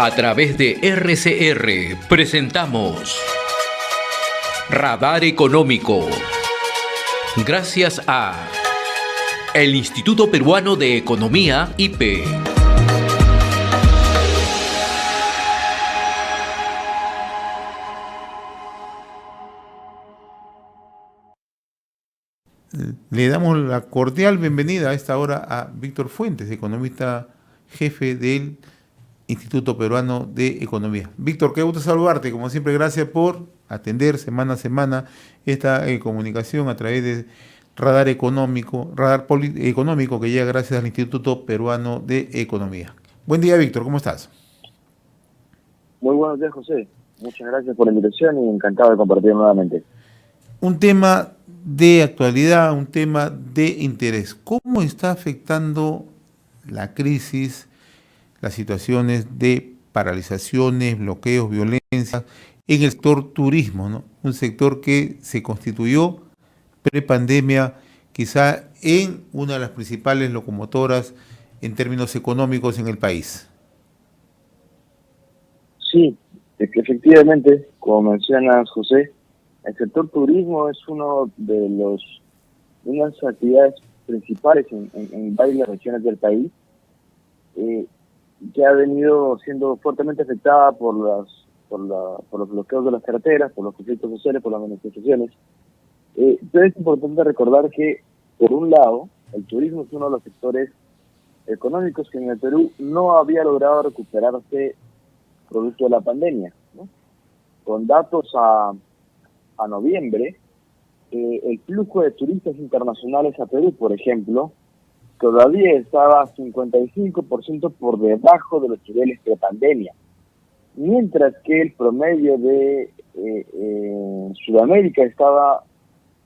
A través de RCR presentamos Radar Económico. Gracias a el Instituto Peruano de Economía, IPE. Le damos la cordial bienvenida a esta hora a Víctor Fuentes, economista jefe del Instituto Peruano de Economía. Víctor, qué gusto saludarte. Como siempre, gracias por atender semana a semana esta comunicación a través de Radar Económico, Económico que llega gracias al Instituto Peruano de Economía. Buen día, Víctor, ¿cómo estás? Muy buenos días, José. Muchas gracias por la invitación y encantado de compartir nuevamente. Un tema de actualidad, un tema de interés. ¿Cómo está afectando la crisis, las situaciones de paralizaciones, bloqueos, violencia en el sector turismo, ¿no? Un sector que se constituyó prepandemia quizá en una de las principales locomotoras en términos económicos en el país? Sí, efectivamente, como mencionas, José, el sector turismo es unas actividades principales en varias regiones del país, que ha venido siendo fuertemente afectada por los bloqueos de las carreteras, por los conflictos sociales, por las manifestaciones. Pero es importante recordar que, por un lado, el turismo es uno de los sectores económicos que en el Perú no había logrado recuperarse producto de la pandemia, ¿no? Con datos a noviembre, el flujo de turistas internacionales a Perú, por ejemplo, todavía estaba 55% por debajo de los niveles prepandemia, mientras que el promedio de Sudamérica estaba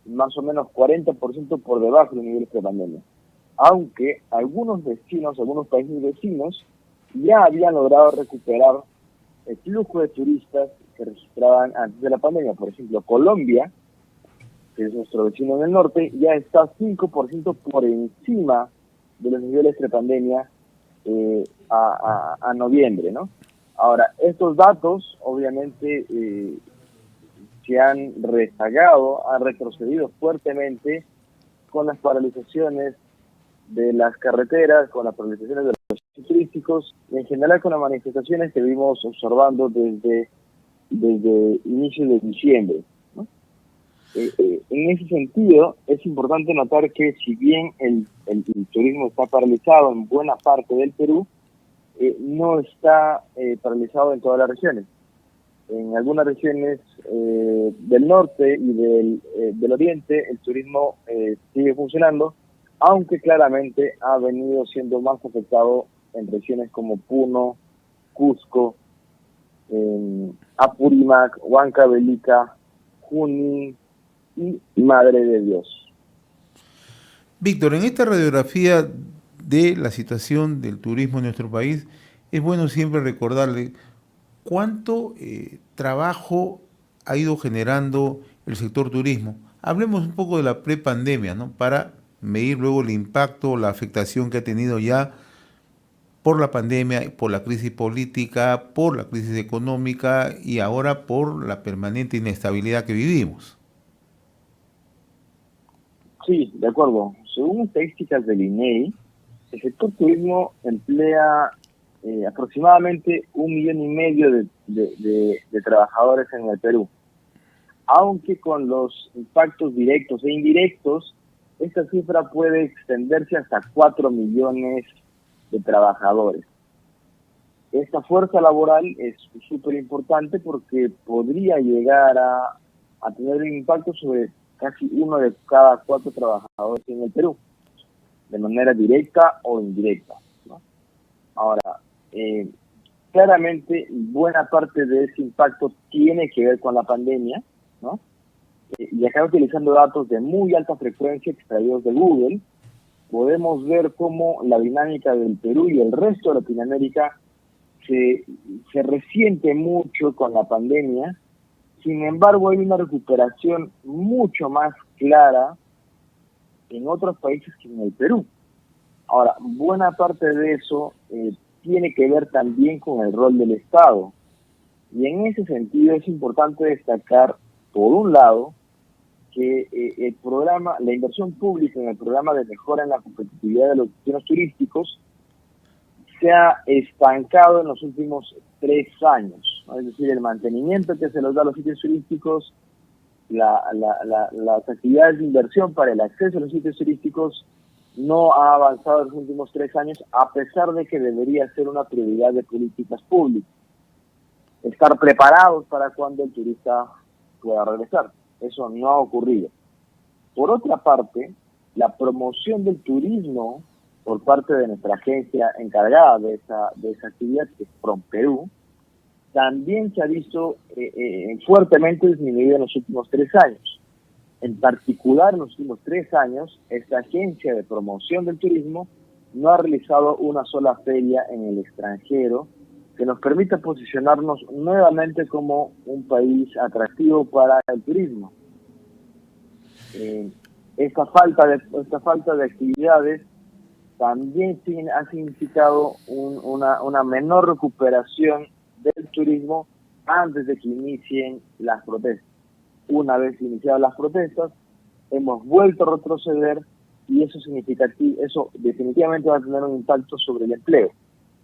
más o menos 40% por debajo de los niveles prepandemia, aunque algunos países vecinos ya habían logrado recuperar el flujo de turistas que registraban antes de la pandemia. Por ejemplo, Colombia, que es nuestro vecino en el norte, ya está 5% por encima de los niveles prepandemia a noviembre, ¿no? Ahora, estos datos obviamente se han rezagado, han retrocedido fuertemente con las paralizaciones de las carreteras, con las paralizaciones de los turísticos, y en general con las manifestaciones que vimos observando desde inicios de diciembre, ¿no? En ese sentido, es importante notar que si bien el turismo está paralizado en buena parte del Perú, no está paralizado en todas las regiones. En algunas regiones del norte y del oriente el turismo sigue funcionando, aunque claramente ha venido siendo más afectado en regiones como Puno, Cusco, Apurímac, Huancavelica, Junín y Madre de Dios. Víctor, en esta radiografía de la situación del turismo en nuestro país, es bueno siempre recordarle cuánto trabajo ha ido generando el sector turismo. Hablemos un poco de la prepandemia, ¿no? Para medir luego el impacto, la afectación que ha tenido ya por la pandemia, por la crisis política, por la crisis económica y ahora por la permanente inestabilidad que vivimos. Sí, de acuerdo. Según estadísticas del INEI, el sector turismo emplea aproximadamente 1,5 millones de trabajadores en el Perú. Aunque con los impactos directos e indirectos, esta cifra puede extenderse hasta 4 millones de trabajadores. Esta fuerza laboral es súper importante porque podría llegar a tener un impacto sobre casi 1 de cada 4 trabajadores en el Perú, de manera directa o indirecta, ¿no? Ahora, claramente buena parte de ese impacto tiene que ver con la pandemia, ¿no? Y acá, utilizando datos de muy alta frecuencia extraídos de Google, podemos ver cómo la dinámica del Perú y el resto de Latinoamérica se resiente mucho con la pandemia. Sin embargo, hay una recuperación mucho más clara en otros países que en el Perú. Ahora, buena parte de eso tiene que ver también con el rol del Estado. Y en ese sentido es importante destacar, por un lado, que el programa, la inversión pública en el programa de mejora en la competitividad de los destinos turísticos se ha estancado en los últimos 3 años, ¿no? Es decir, el mantenimiento que se les da a los sitios turísticos, las actividades de inversión para el acceso a los sitios turísticos no ha avanzado en los últimos 3 años, a pesar de que debería ser una prioridad de políticas públicas. Estar preparados para cuando el turista pueda regresar. Eso no ha ocurrido. Por otra parte, la promoción del turismo por parte de nuestra agencia encargada de esa actividad, que es PROMPERÚ, también se ha visto fuertemente disminuida en los últimos 3 años. En particular, en los últimos 3 años, esta agencia de promoción del turismo no ha realizado una sola feria en el extranjero que nos permita posicionarnos nuevamente como un país atractivo para el turismo. Esta falta de actividades también ha significado una menor recuperación del turismo antes de que inicien las protestas. Una vez iniciadas las protestas, hemos vuelto a retroceder y eso definitivamente va a tener un impacto sobre el empleo.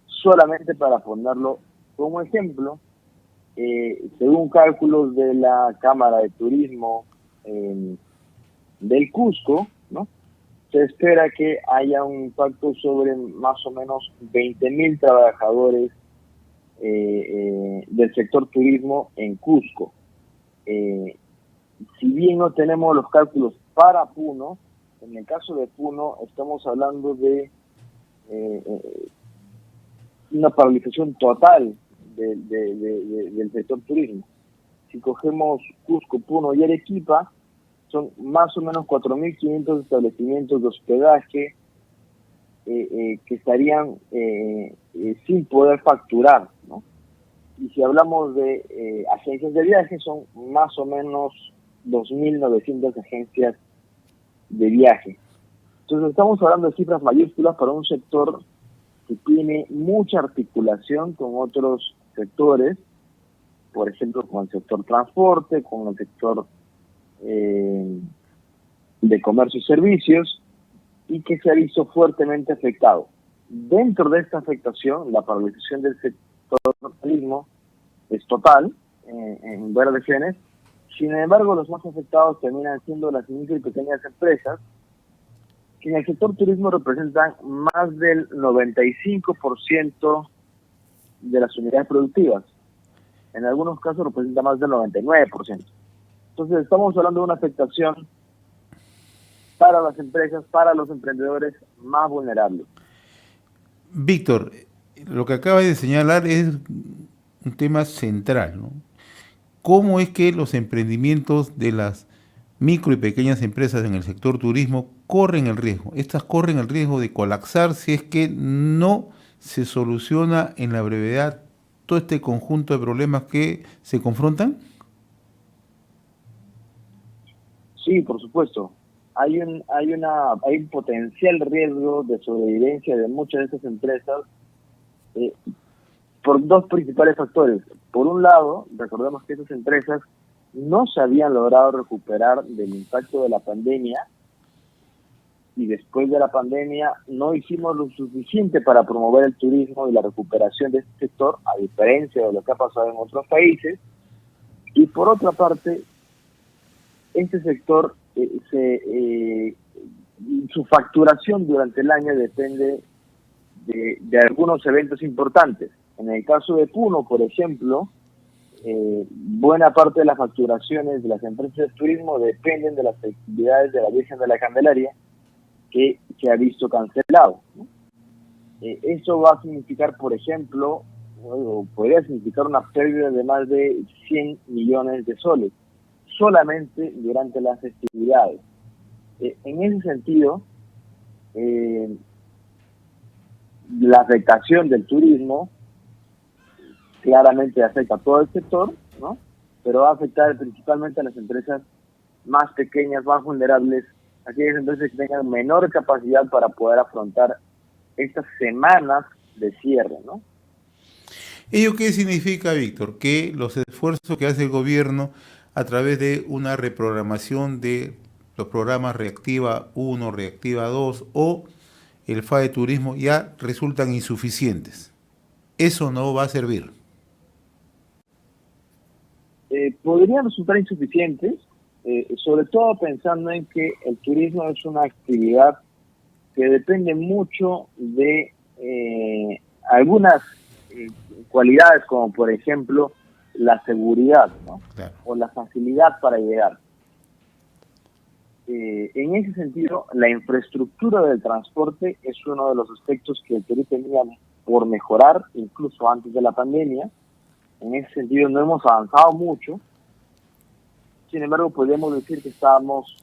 Solamente para ponerlo como ejemplo, según cálculos de la Cámara de Turismo del Cusco, ¿no?, se espera que haya un impacto sobre más o menos 20.000 trabajadores del sector turismo en Cusco. Si bien no tenemos los cálculos para Puno, en el caso de Puno estamos hablando de una paralización total del sector turismo. Si cogemos Cusco, Puno y Arequipa, son más o menos 4.500 establecimientos de hospedaje que estarían sin poder facturar, ¿no? Y si hablamos de agencias de viaje, son más o menos 2.900 agencias de viaje. Entonces estamos hablando de cifras mayúsculas para un sector que tiene mucha articulación con otros sectores, por ejemplo con el sector transporte, con el sector de comercio y servicios, y que se ha visto fuertemente afectado. Dentro de esta afectación, la paralización del sector turismo es total en varias regiones. Sin embargo, los más afectados terminan siendo las micro y pequeñas empresas, que en el sector turismo representan más del 95% de las unidades productivas. En algunos casos representa más del 99%. Entonces estamos hablando de una afectación para las empresas, para los emprendedores más vulnerables. Víctor, lo que acaba de señalar es un tema central, ¿no? ¿Cómo es que los emprendimientos de las micro y pequeñas empresas en el sector turismo corren el riesgo? Estas corren el riesgo de colapsar si es que no se soluciona en la brevedad todo este conjunto de problemas que se confrontan. Sí, por supuesto. Hay un potencial riesgo de sobrevivencia de muchas de estas empresas por 2 principales factores. Por un lado, recordemos que estas empresas no se habían logrado recuperar del impacto de la pandemia, y después de la pandemia no hicimos lo suficiente para promover el turismo y la recuperación de este sector, a diferencia de lo que ha pasado en otros países. Y por otra parte, este sector, su facturación durante el año depende de algunos eventos importantes. En el caso de Puno, por ejemplo, buena parte de las facturaciones de las empresas de turismo dependen de las festividades de la Virgen de la Candelaria, que se ha visto cancelado, ¿no? Eso va a significar, por ejemplo, o podría significar una pérdida de más de 100 millones de soles, solamente durante las festividades. En ese sentido, la afectación del turismo claramente afecta a todo el sector, ¿no?, pero va a afectar principalmente a las empresas más pequeñas, más vulnerables, aquellas empresas que tengan menor capacidad para poder afrontar estas semanas de cierre, ¿no? ¿Ello qué significa, Víctor? Que los esfuerzos que hace el gobierno a través de una reprogramación de los programas Reactiva 1, Reactiva 2 o el FA de Turismo ya resultan insuficientes. Eso no va a servir. Podrían resultar insuficientes, sobre todo pensando en que el turismo es una actividad que depende mucho de algunas cualidades, como por ejemplo la seguridad, ¿no? Claro. O la facilidad para llegar. En ese sentido, la infraestructura del transporte es uno de los aspectos que el Perú tenía por mejorar, incluso antes de la pandemia. En ese sentido no hemos avanzado mucho. Sin embargo, podríamos decir que estábamos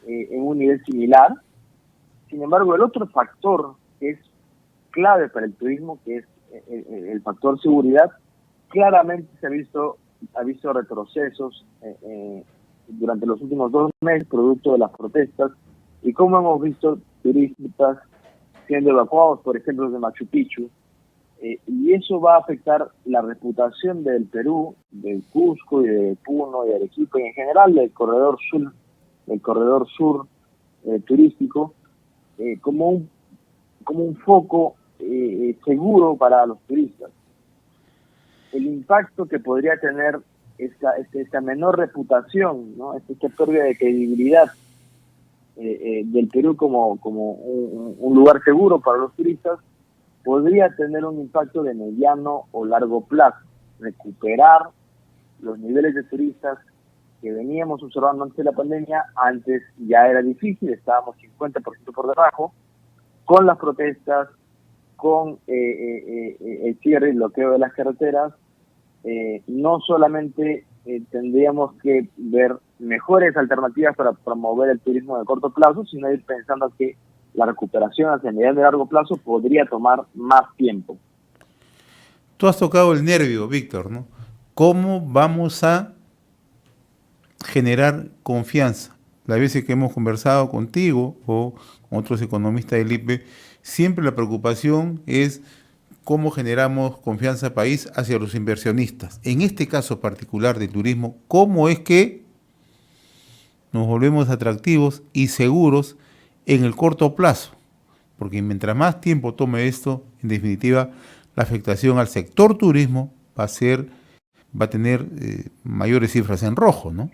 en un nivel similar. Sin embargo, el otro factor que es clave para el turismo, que es el factor seguridad, claramente se ha visto retrocesos durante los últimos 2 meses, producto de las protestas, y como hemos visto turistas siendo evacuados, por ejemplo, de Machu Picchu, y eso va a afectar la reputación del Perú, del Cusco y de Puno y de Arequipa, y en general del corredor sur turístico, como un foco seguro para los turistas. El impacto que podría tener esta menor reputación, ¿no? Esta pérdida de credibilidad del Perú como un lugar seguro para los turistas, podría tener un impacto de mediano o largo plazo. Recuperar los niveles de turistas que veníamos observando antes de la pandemia. Antes ya era difícil, estábamos 50% por debajo. Con las protestas, con el cierre y bloqueo de las carreteras, no solamente tendríamos que ver mejores alternativas para promover el turismo de corto plazo, sino ir pensando que la recuperación hacia mediano y largo plazo podría tomar más tiempo. Tú has tocado el nervio, Víctor, ¿no? ¿Cómo vamos a generar confianza? Las veces que hemos conversado contigo o con otros economistas del IPE, siempre la preocupación es cómo generamos confianza país hacia los inversionistas. En este caso particular del turismo, ¿cómo es que nos volvemos atractivos y seguros en el corto plazo? Porque mientras más tiempo tome esto, en definitiva, la afectación al sector turismo va a tener mayores cifras en rojo, ¿no?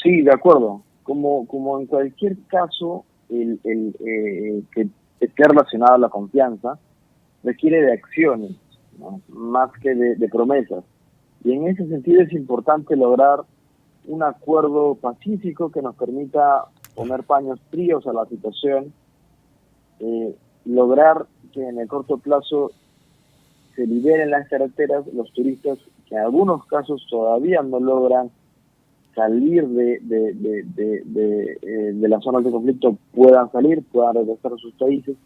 Sí, de acuerdo. Como en cualquier caso, que esté relacionado a la confianza, requiere de acciones, ¿no? Más que de promesas. Y en ese sentido es importante lograr un acuerdo pacífico que nos permita poner paños fríos a la situación, lograr que en el corto plazo se liberen las carreteras los turistas que en algunos casos todavía no logran salir de las zonas de conflicto, puedan regresar a sus países,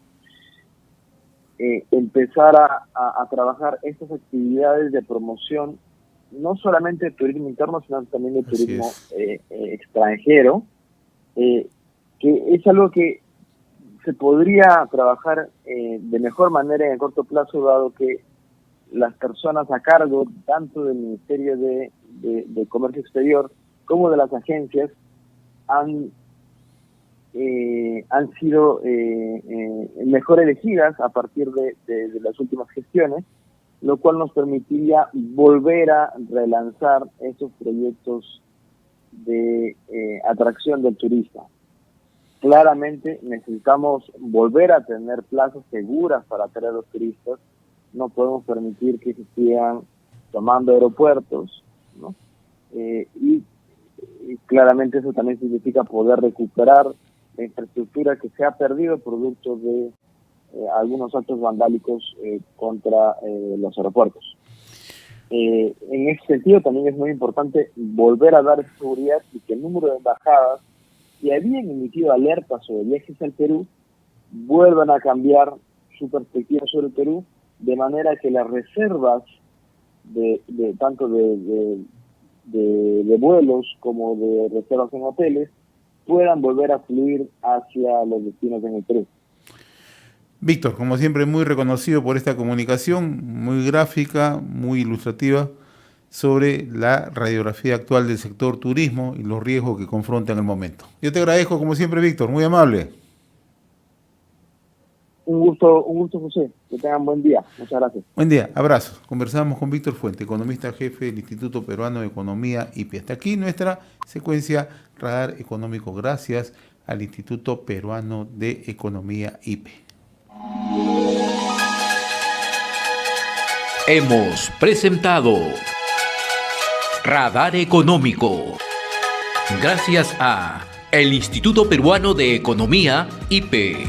empezar a trabajar estas actividades de promoción, no solamente de turismo interno, sino también de turismo extranjero, que es algo que se podría trabajar de mejor manera en el corto plazo, dado que las personas a cargo, tanto del Ministerio de Comercio Exterior como de las agencias, han sido mejor elegidas a partir de las últimas gestiones, lo cual nos permitiría volver a relanzar esos proyectos de atracción del turista. Claramente necesitamos volver a tener plazas seguras para atraer a los turistas. No podemos permitir que se sigan tomando aeropuertos, ¿no? Y claramente eso también significa poder recuperar la infraestructura que se ha perdido producto de algunos actos vandálicos contra los aeropuertos. En ese sentido también es muy importante volver a dar seguridad y que el número de embajadas que habían emitido alertas sobre viajes al Perú vuelvan a cambiar su perspectiva sobre el Perú, de manera que las reservas tanto de vuelos como de reservas en hoteles puedan volver a fluir hacia los destinos en el Perú. Víctor, como siempre, muy reconocido por esta comunicación, muy gráfica, muy ilustrativa, sobre la radiografía actual del sector turismo y los riesgos que confronta en el momento. Yo te agradezco, como siempre, Víctor, muy amable. Un gusto, José. Que tengan buen día. Muchas gracias. Buen día, abrazos. Conversamos con Víctor Fuente, economista jefe del Instituto Peruano de Economía, IPE. Hasta aquí nuestra secuencia Radar Económico, gracias al Instituto Peruano de Economía, IPE. Hemos presentado Radar Económico. Gracias a el Instituto Peruano de Economía, IPE.